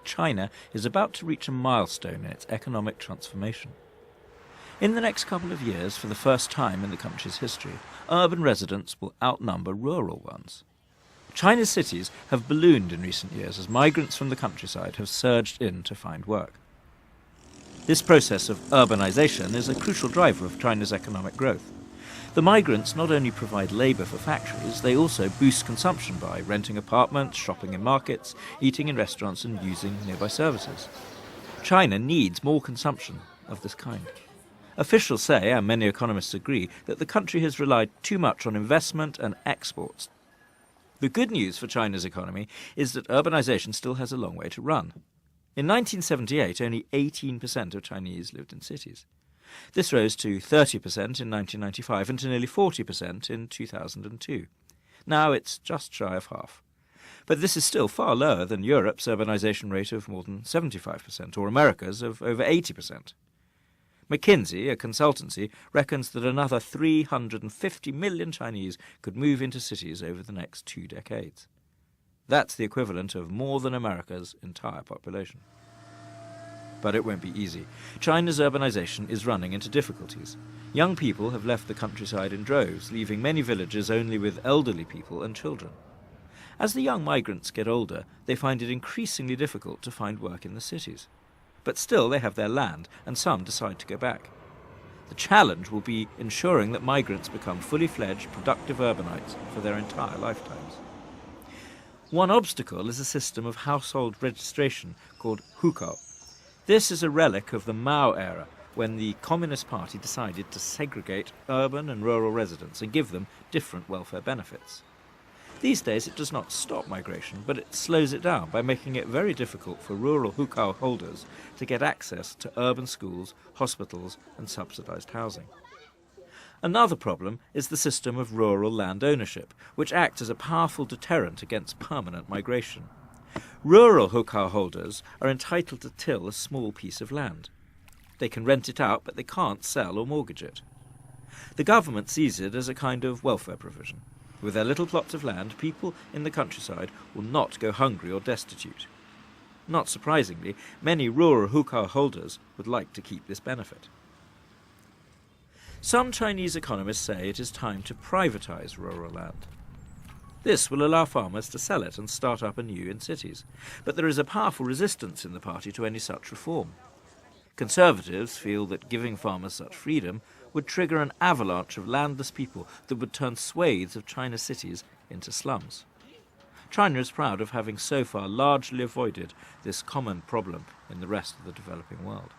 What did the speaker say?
China is about to reach a milestone in its economic transformation. In the next couple of years, for the first time in the country's history, urban residents will outnumber rural ones. China's cities have ballooned in recent years as migrants from the countryside have surged in to find work. This process of urbanisation is a crucial driver of China's economic growth. The migrants not only provide labour for factories, they also boost consumption by renting apartments, shopping in markets, eating in restaurants and using nearby services. China needs more consumption of this kind. Officials say, and many economists agree, that the country has relied too much on investment and exports. The good news for China's economy is that urbanisation still has a long way to run. In 1978, only 18% of Chinese lived in cities. This rose to 30% in 1995 and to nearly 40% in 2002. Now it's just shy of half. But this is still far lower than Europe's urbanisation rate of more than 75%, or America's of over 80%. McKinsey, a consultancy, reckons that another 350 million Chinese could move into cities over the next 2 decades. That's the equivalent of more than America's entire population. But it won't be easy. China's urbanisation is running into difficulties. Young people have left the countryside in droves, leaving many villages only with elderly people and children. As the young migrants get older, they find it increasingly difficult to find work in the cities. But still they have their land, and some decide to go back. The challenge will be ensuring that migrants become fully fledged, productive urbanites for their entire lifetimes. One obstacle is a system of household registration called hukou. This is a relic of the Mao era, when the Communist Party decided to segregate urban and rural residents and give them different welfare benefits. These days it does not stop migration, but it slows it down by making it very difficult for rural hukou holders to get access to urban schools, hospitals and subsidised housing. Another problem is the system of rural land ownership, which acts as a powerful deterrent against permanent migration. Rural hukou holders are entitled to till a small piece of land. They can rent it out, but they can't sell or mortgage it. The government sees it as a kind of welfare provision. With their little plots of land, people in the countryside will not go hungry or destitute. Not surprisingly, many rural hukou holders would like to keep this benefit. Some Chinese economists say it is time to privatise rural land. This will allow farmers to sell it and start up anew in cities. But there is a powerful resistance in the party to any such reform. Conservatives feel that giving farmers such freedom would trigger an avalanche of landless people that would turn swathes of China's cities into slums. China is proud of having so far largely avoided this common problem in the rest of the developing world.